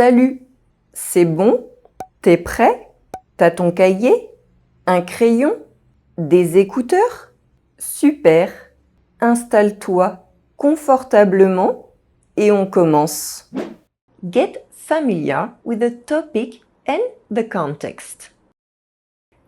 Salut, c'est bon? T'es prêt? T'as ton cahier? Un crayon? Des écouteurs? Super! Installe-toi confortablement et on commence. Get familiar with the topic and the context.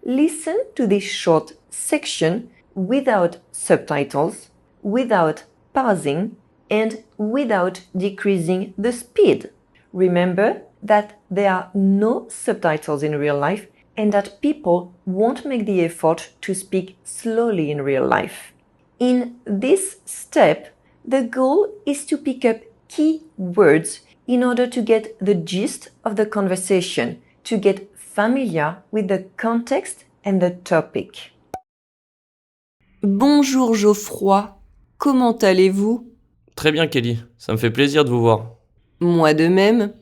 Listen to this short section without subtitles, without pausing, and without decreasing the speed. Remember that there are no subtitles in real life and that people won't make the effort to speak slowly in real life. In this step, the goal is to pick up key words in order to get the gist of the conversation, to get familiar with the context and the topic. Bonjour Geoffroy, comment allez-vous? Très bien Kelly, ça me fait plaisir de vous voir. Moi de même.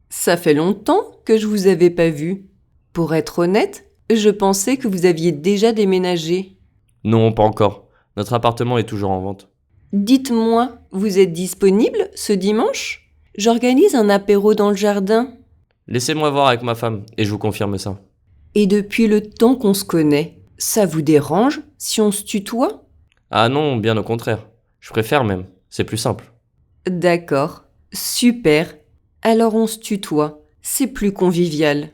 Ça fait longtemps que je vous avais pas vu. Pour être honnête, je pensais que vous aviez déjà déménagé. Non, pas encore. Notre appartement est toujours en vente. Dites-moi, vous êtes disponible ce dimanche? J'organise un apéro dans le jardin. Laissez-moi voir avec ma femme et je vous confirme ça. Et depuis le temps qu'on se connaît, ça vous dérange si on se tutoie? Ah non, bien au contraire. Je préfère même, c'est plus simple. D'accord, super. Alors on se tutoie, c'est plus convivial.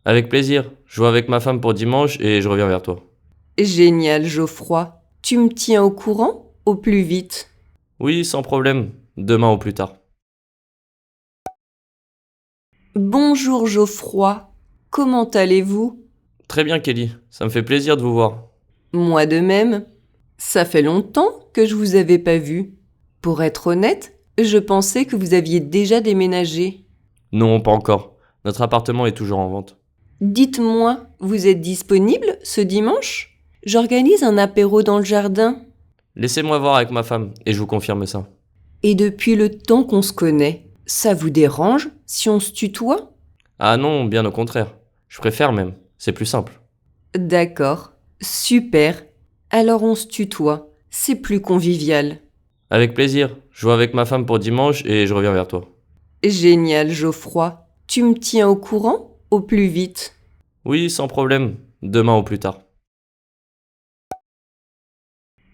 Avec plaisir, je joue avec ma femme pour dimanche et je reviens vers toi. Génial Geoffroy, tu me tiens au courant au plus vite. Oui, sans problème, demain au plus tard. Bonjour Geoffroy, comment allez-vous? Très bien Kelly, ça me fait plaisir de vous voir. Moi de même. Ça fait longtemps que je vous avais pas vu. Pour être honnête, je pensais que vous aviez déjà déménagé. Non, pas encore. Notre appartement est toujours en vente. Dites-moi, vous êtes disponible ce dimanche? J'organise un apéro dans le jardin. Laissez-moi voir avec ma femme et je vous confirme ça. Et depuis le temps qu'on se connaît, ça vous dérange si on se tutoie? Ah non, bien au contraire. Je préfère même, c'est plus simple. D'accord, super. Alors on se tutoie, c'est plus convivial. Avec plaisir, je joue avec ma femme pour dimanche et je reviens vers toi. Génial Geoffroy, tu me tiens au courant au plus vite. Oui, sans problème, demain au plus tard.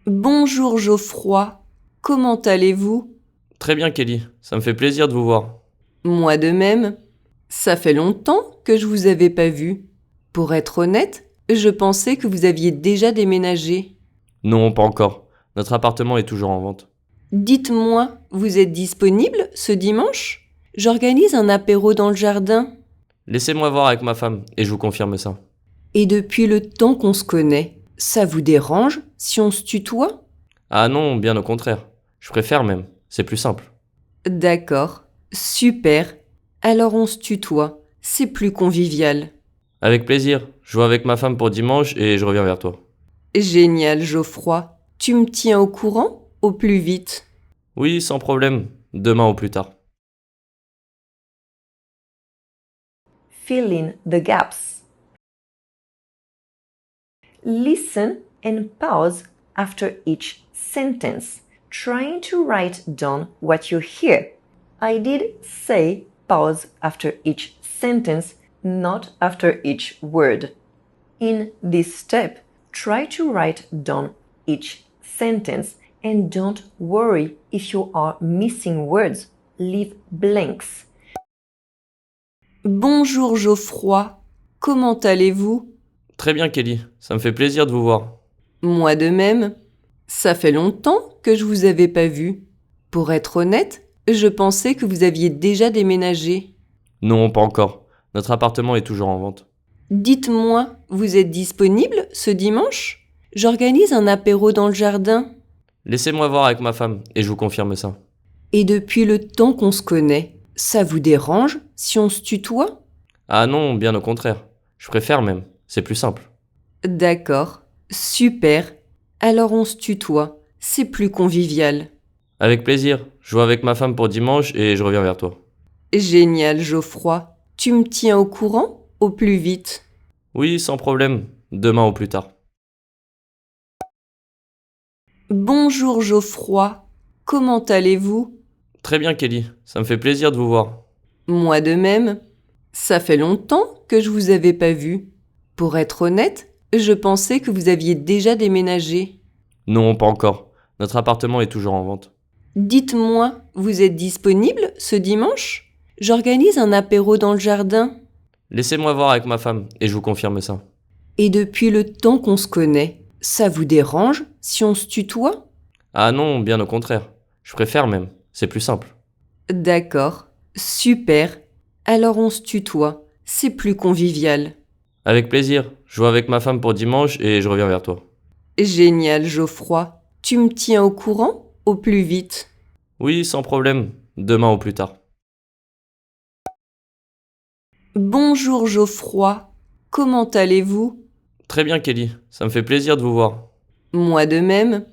Bonjour Geoffroy, comment allez-vous? Très bien Kelly, ça me fait plaisir de vous voir. Moi de même. Ça fait longtemps que je vous avais pas vu. Pour être honnête, je pensais que vous aviez déjà déménagé. Non, pas encore. Notre appartement est toujours en vente. Dites-moi, vous êtes disponible ce dimanche? J'organise un apéro dans le jardin. Laissez-moi voir avec ma femme et je vous confirme ça. Et depuis le temps qu'on se connaît, ça vous dérange si on se tutoie? Ah non, bien au contraire. Je préfère même, c'est plus simple. D'accord, super. Alors on se tutoie, c'est plus convivial. Avec plaisir, je joue avec ma femme pour dimanche et je reviens vers toi. Génial Geoffroy, tu me tiens au courant au plus vite. Oui, sans problème, demain au plus tard. Fill in the gaps. Listen and pause after each sentence, trying to write down what you hear. I did say pause after each sentence, not after each word. In this step, try to write down each sentence and don't worry if you are missing words. Leave blanks. Bonjour Geoffroy, comment allez-vous? Très bien Kelly, ça me fait plaisir de vous voir. Moi de même. Ça fait longtemps que je vous avais pas vu. Pour être honnête, je pensais que vous aviez déjà déménagé. Non, pas encore. Notre appartement est toujours en vente. Dites-moi, vous êtes disponible ce dimanche? J'organise un apéro dans le jardin. Laissez-moi voir avec ma femme et je vous confirme ça. Et depuis le temps qu'on se connaît, ça vous dérange si on se tutoie? Ah non, bien au contraire. Je préfère même, c'est plus simple. D'accord, super. Alors on se tutoie, c'est plus convivial. Avec plaisir, je joue avec ma femme pour dimanche et je reviens vers toi. Génial Geoffroy, tu me tiens au courant au plus vite. Oui, sans problème, demain au plus tard. Bonjour Geoffroy, comment allez-vous? Très bien Kelly, ça me fait plaisir de vous voir. Moi de même. Ça fait longtemps que je vous avais pas vu. Pour être honnête, je pensais que vous aviez déjà déménagé. Non, pas encore. Notre appartement est toujours en vente. Dites-moi, vous êtes disponible ce dimanche? J'organise un apéro dans le jardin. Laissez-moi voir avec ma femme et je vous confirme ça. Et depuis le temps qu'on se connaît, ça vous dérange si on se tutoie? Ah non, bien au contraire. Je préfère même. C'est plus simple. D'accord, super. Alors on se tutoie, c'est plus convivial. Avec plaisir. Je vois avec ma femme pour dimanche et je reviens vers toi. Génial, Geoffroy. Tu me tiens au courant au plus vite. Oui, sans problème. Demain au plus tard. Bonjour Geoffroy, comment allez-vous? Très bien, Kelly. Ça me fait plaisir de vous voir. Moi de même.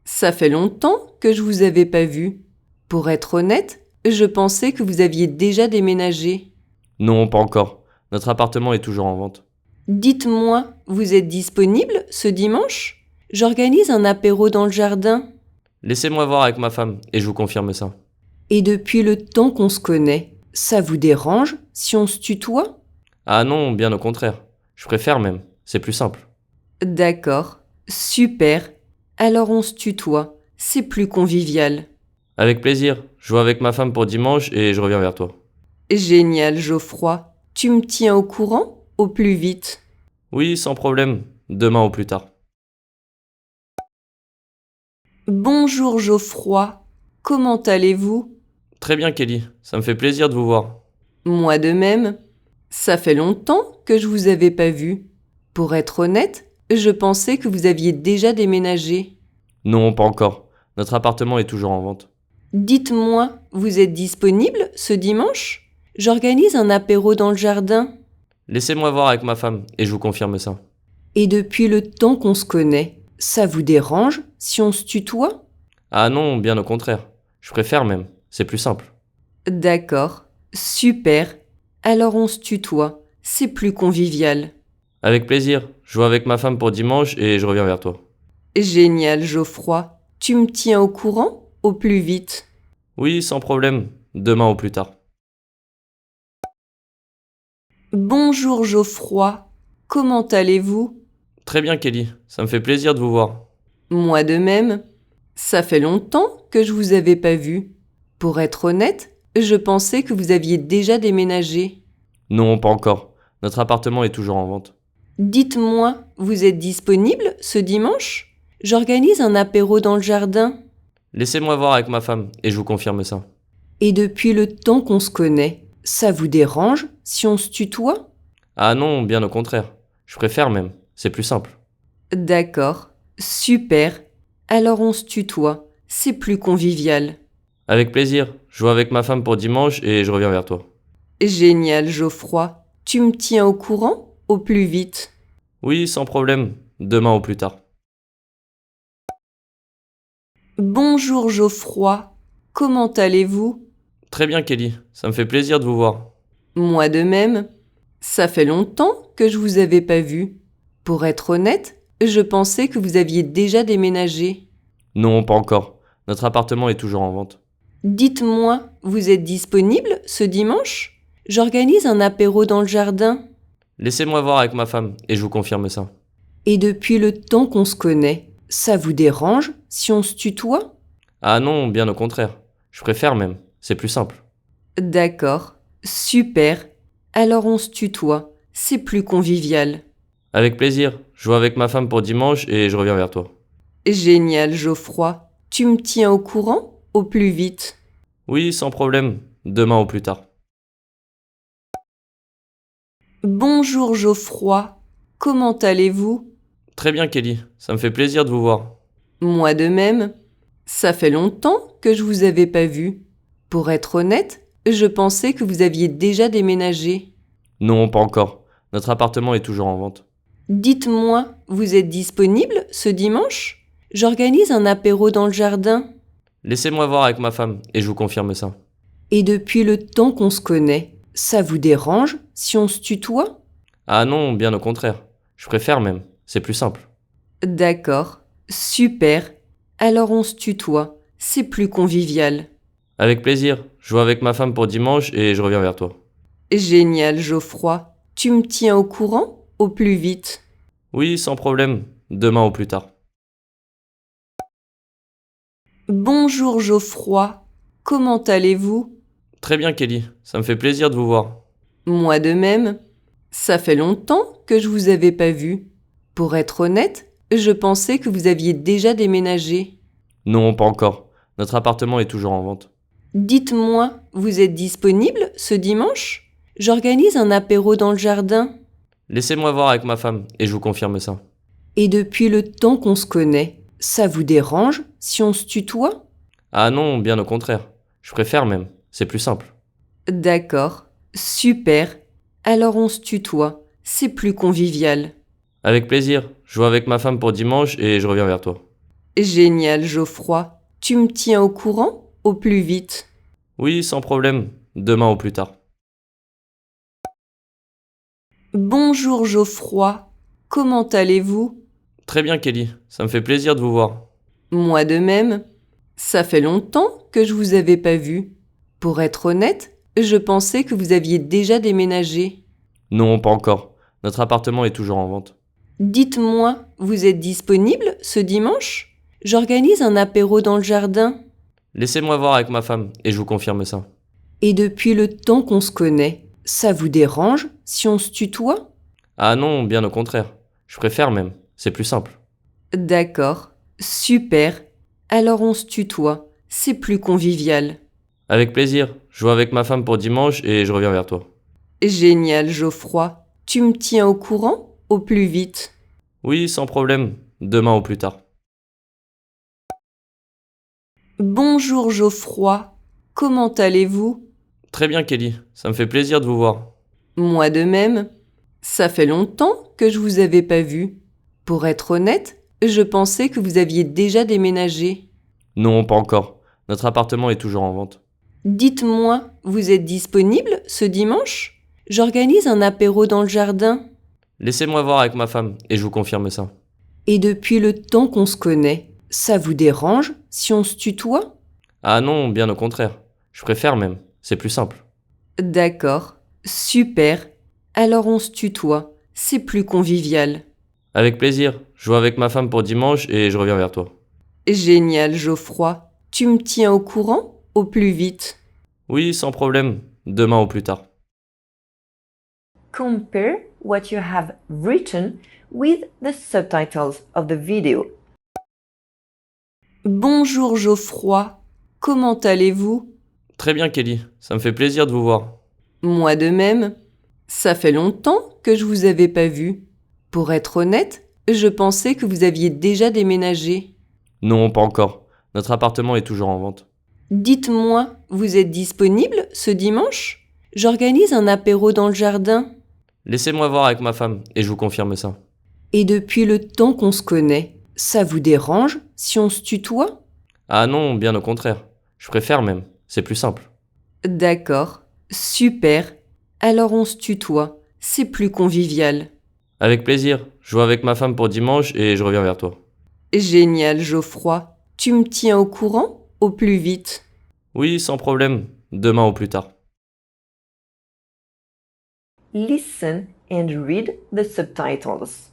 Ça fait longtemps que je vous avais pas vu. Pour être honnête, je pensais que vous aviez déjà déménagé. Non, pas encore. Notre appartement est toujours en vente. Dites-moi, vous êtes disponible ce dimanche? J'organise un apéro dans le jardin. Laissez-moi voir avec ma femme et je vous confirme ça. Et depuis le temps qu'on se connaît, ça vous dérange si on se tutoie? Ah non, bien au contraire. Je préfère même. C'est plus simple. D'accord, super. Alors on se tutoie, c'est plus convivial. Avec plaisir. Je vois avec ma femme pour dimanche et je reviens vers toi. Génial, Geoffroy. Tu me tiens au courant au plus vite. Oui, sans problème. Demain au plus tard. Bonjour, Geoffroy. Comment allez-vous? Très bien, Kelly. Ça me fait plaisir de vous voir. Moi de même. Ça fait longtemps que je vous avais pas vu. Pour être honnête, je pensais que vous aviez déjà déménagé. Non, pas encore. Notre appartement est toujours en vente. Dites-moi, vous êtes disponible ce dimanche? J'organise un apéro dans le jardin. Laissez-moi voir avec ma femme et je vous confirme ça. Et depuis le temps qu'on se connaît, ça vous dérange si on se tutoie? Ah non, bien au contraire. Je préfère même. C'est plus simple. D'accord, super. Alors on se tutoie, c'est plus convivial. Avec plaisir. Je vois avec ma femme pour dimanche et je reviens vers toi. Génial, Geoffroy. Tu me tiens au courant au plus vite. Oui, sans problème. Demain au plus tard. Bonjour, Geoffroy. Comment allez-vous? Très bien, Kelly. Ça me fait plaisir de vous voir. Moi de même. Ça fait longtemps que je vous avais pas vu. Pour être honnête, je pensais que vous aviez déjà déménagé. Non, pas encore. Notre appartement est toujours en vente. Dites-moi, vous êtes disponible ce dimanche? J'organise un apéro dans le jardin. Laissez-moi voir avec ma femme et je vous confirme ça. Et depuis le temps qu'on se connaît, ça vous dérange si on se tutoie? Ah non, bien au contraire. Je préfère même. C'est plus simple. D'accord, super. Alors on se tutoie, c'est plus convivial. Avec plaisir. Je vois avec ma femme pour dimanche et je reviens vers toi. Génial, Geoffroy. Tu me tiens au courant au plus vite. Oui, sans problème. Demain au plus tard. Bonjour, Geoffroy. Comment allez-vous? Très bien, Kelly. Ça me fait plaisir de vous voir. Moi de même. Ça fait longtemps que je vous avais pas vu. Pour être honnête, je pensais que vous aviez déjà déménagé. Non, pas encore. Notre appartement est toujours en vente. Dites-moi, vous êtes disponible ce dimanche? J'organise un apéro dans le jardin. Laissez-moi voir avec ma femme et je vous confirme ça. Et depuis le temps qu'on se connaît, ça vous dérange si on se tutoie? Ah non, bien au contraire. Je préfère même. C'est plus simple. D'accord, super. Alors on se tutoie, c'est plus convivial. Avec plaisir. Je vois avec ma femme pour dimanche et je reviens vers toi. Génial, Geoffroy. Tu me tiens au courant au plus vite. Oui, sans problème. Demain au plus tard. Bonjour, Geoffroy. Comment allez-vous? Très bien, Kelly. Ça me fait plaisir de vous voir. Moi de même. Ça fait longtemps que je vous avais pas vu. Pour être honnête, je pensais que vous aviez déjà déménagé. Non, pas encore. Notre appartement est toujours en vente. Dites-moi, vous êtes disponible ce dimanche? J'organise un apéro dans le jardin. Laissez-moi voir avec ma femme et je vous confirme ça. Et depuis le temps qu'on se connaît, ça vous dérange si on se tutoie? Ah non, bien au contraire. Je préfère même. C'est plus simple. D'accord, super. Alors on se tutoie, c'est plus convivial. Avec plaisir. Je vois avec ma femme pour dimanche et je reviens vers toi. Génial, Geoffroy. Tu me tiens au courant au plus vite. Oui, sans problème. Demain au plus tard. Bonjour, Geoffroy. Comment allez-vous? Très bien, Kelly. Ça me fait plaisir de vous voir. Moi de même. Ça fait longtemps que je vous avais pas vu. Pour être honnête, je pensais que vous aviez déjà déménagé. Non, pas encore. Notre appartement est toujours en vente. Dites-moi, vous êtes disponible ce dimanche? J'organise un apéro dans le jardin. Laissez-moi voir avec ma femme et je vous confirme ça. Et depuis le temps qu'on se connaît, ça vous dérange si on se tutoie? Ah non, bien au contraire. Je préfère même. C'est plus simple. D'accord, super. Alors on se tutoie, c'est plus convivial. Avec plaisir. Je vois avec ma femme pour dimanche et je reviens vers toi. Génial, Geoffroy. Tu me tiens au courant au plus vite. Oui, sans problème. Demain au plus tard. Bonjour, Geoffroy. Comment allez-vous? Très bien, Kelly. Ça me fait plaisir de vous voir. Moi de même. Ça fait longtemps que je vous avais pas vu. Pour être honnête, je pensais que vous aviez déjà déménagé. Non, pas encore. Notre appartement est toujours en vente. Dites-moi, vous êtes disponible ce dimanche? J'organise un apéro dans le jardin. Laissez-moi voir avec ma femme et je vous confirme ça. Et depuis le temps qu'on se connaît, ça vous dérange si on se tutoie? Ah non, bien au contraire. Je préfère même. C'est plus simple. D'accord, super. Alors on se tutoie, c'est plus convivial. Avec plaisir. Je vois avec ma femme pour dimanche et je reviens vers toi. Génial, Geoffroy. Tu me tiens au courant au plus vite. Oui, sans problème. Demain au plus tard. Bonjour, Geoffroy. Comment allez-vous? Très bien, Kelly. Ça me fait plaisir de vous voir. Moi de même. Ça fait longtemps que je vous avais pas vu. Pour être honnête, je pensais que vous aviez déjà déménagé. Non, pas encore. Notre appartement est toujours en vente. Dites-moi, vous êtes disponible ce dimanche? J'organise un apéro dans le jardin. Laissez-moi voir avec ma femme et je vous confirme ça. Et depuis le temps qu'on se connaît, ça vous dérange si on se tutoie? Ah non, bien au contraire. Je préfère même. C'est plus simple. D'accord, super. Alors on se tutoie, c'est plus convivial. Avec plaisir. Je vois avec ma femme pour dimanche et je reviens vers toi. Génial, Geoffroy. Tu me tiens au courant au plus vite. Oui, sans problème. Demain au plus tard. Compare what you have written with the subtitles of the video. Bonjour, Geoffroy. Comment allez-vous? Très bien, Kelly. Ça me fait plaisir de vous voir. Moi de même. Ça fait longtemps que je vous avais pas vu. Pour être honnête, je pensais que vous aviez déjà déménagé. Non, pas encore. Notre appartement est toujours en vente. Dites-moi, vous êtes disponible ce dimanche? J'organise un apéro dans le jardin. Laissez-moi voir avec ma femme et je vous confirme ça. Et depuis le temps qu'on se connaît, ça vous dérange si on se tutoie? Ah non, bien au contraire. Je préfère même. C'est plus simple. D'accord, super. Alors on se tutoie, c'est plus convivial. Avec plaisir. Je vois avec ma femme pour dimanche et je reviens vers toi. Génial, Geoffroy. Tu me tiens au courant au plus vite. Oui, sans problème. Demain au plus tard. Listen and read the subtitles.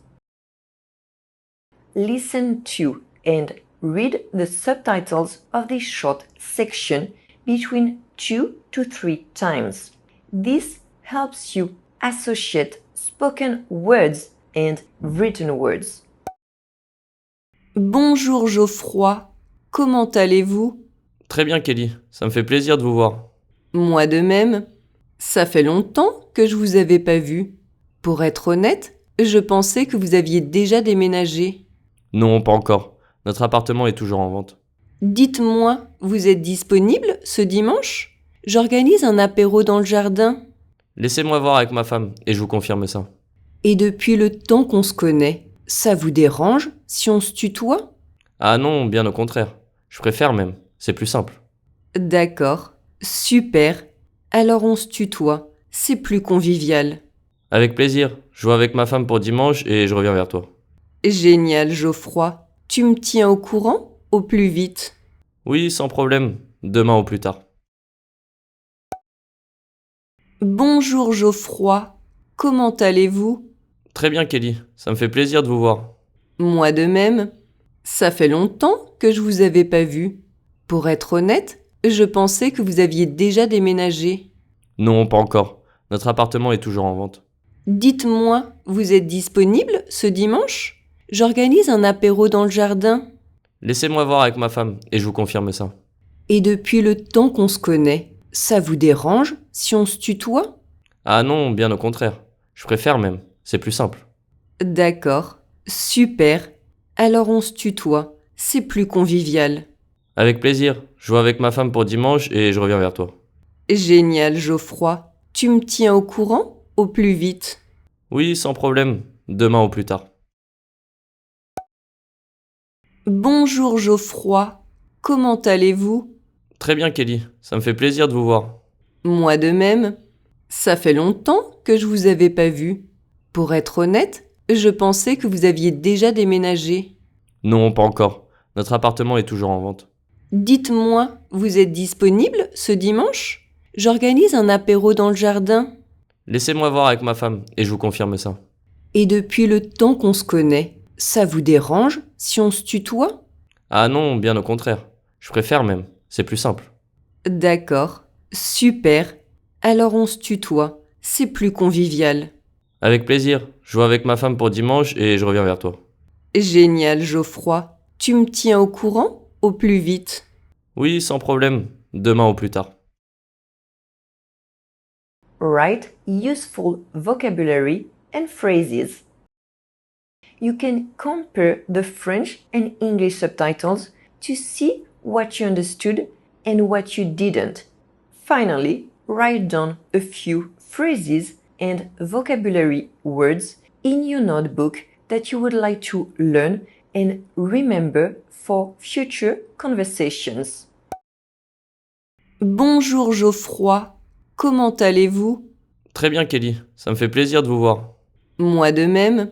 Listen to and read the subtitles of this short section between 2 to 3 times. This helps you associate spoken words and written words. Bonjour, Geoffroy. Comment allez-vous? Très bien, Kelly. Ça me fait plaisir de vous voir. Moi de même. Ça fait longtemps que je vous avais pas vu. Pour être honnête, je pensais que vous aviez déjà déménagé. Non, pas encore. Notre appartement est toujours en vente. Dites-moi, vous êtes disponible ce dimanche? J'organise un apéro dans le jardin. Laissez-moi voir avec ma femme et je vous confirme ça. Et depuis le temps qu'on se connaît, ça vous dérange si on se tutoie? Ah non, bien au contraire. Je préfère même. C'est plus simple. D'accord, super. Alors on se tutoie, c'est plus convivial. Avec plaisir. Je vois avec ma femme pour dimanche et je reviens vers toi. Génial, Geoffroy. Tu me tiens au courant au plus vite. Oui, sans problème. Demain au plus tard. Bonjour Geoffroy, comment allez-vous? Très bien, Kelly. Ça me fait plaisir de vous voir. Moi de même. Ça fait longtemps que je vous avais pas vu. Pour être honnête, je pensais que vous aviez déjà déménagé. Non, pas encore. Notre appartement est toujours en vente. Dites-moi, vous êtes disponible ce dimanche? J'organise un apéro dans le jardin. Laissez-moi voir avec ma femme et je vous confirme ça. Et depuis le temps qu'on se connaît, ça vous dérange si on se tutoie? Ah non, bien au contraire. Je préfère même. C'est plus simple. D'accord, super. Alors on se tutoie, c'est plus convivial. Avec plaisir. Je vois avec ma femme pour dimanche et je reviens vers toi. Génial, Geoffroy. Tu me tiens au courant au plus vite. Oui, sans problème. Demain au plus tard. Bonjour Geoffroy, comment allez-vous? Très bien, Kelly. Ça me fait plaisir de vous voir. Moi de même. Ça fait longtemps que je vous avais pas vu. Pour être honnête, je pensais que vous aviez déjà déménagé. Non, pas encore. Notre appartement est toujours en vente. Dites-moi, vous êtes disponible ce dimanche? J'organise un apéro dans le jardin. Laissez-moi voir avec ma femme et je vous confirme ça. Et depuis le temps qu'on se connaît, ça vous dérange si on se tutoie? Ah non, bien au contraire. Je préfère même. C'est plus simple. D'accord, super. Alors on se tutoie, c'est plus convivial. Avec plaisir. Je vois avec ma femme pour dimanche et je reviens vers toi. Génial, Geoffroy. Tu me tiens au courant au plus vite. Oui, sans problème. Demain au plus tard. Write useful vocabulary and phrases. You can compare the French and English subtitles to see what you understood and what you didn't. Finally, write down a few phrases and vocabulary words in your notebook that you would like to learn and remember for future conversations. Bonjour Geoffroy, comment allez-vous? Très bien, Kelly. Ça me fait plaisir de vous voir. Moi de même.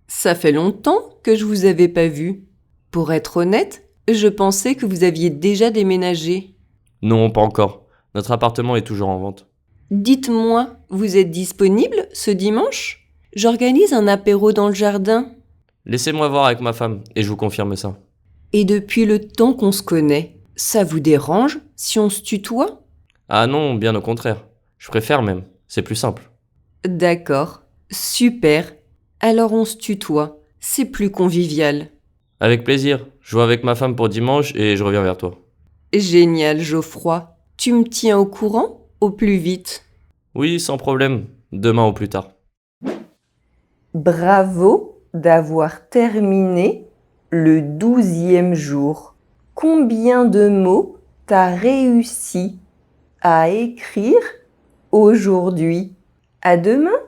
Ça fait longtemps que je vous avais pas vu. Pour être honnête, je pensais que vous aviez déjà déménagé. Non, pas encore. Notre appartement est toujours en vente. Dites-moi, vous êtes disponible ce dimanche? J'organise un apéro dans le jardin. Laissez-moi voir avec ma femme et je vous confirme ça. Et depuis le temps qu'on se connaît, ça vous dérange si on se tutoie? Ah non, bien au contraire. Je préfère même. C'est plus simple. D'accord, super. Alors on se tutoie, c'est plus convivial. Avec plaisir. Je vois avec ma femme pour dimanche et je reviens vers toi. Génial, Geoffroy. Tu me tiens au courant au plus vite. Oui, sans problème. Demain au plus tard. Bravo d'avoir terminé le 12e jour. Combien de mots t'as réussi à écrire aujourd'hui? À demain!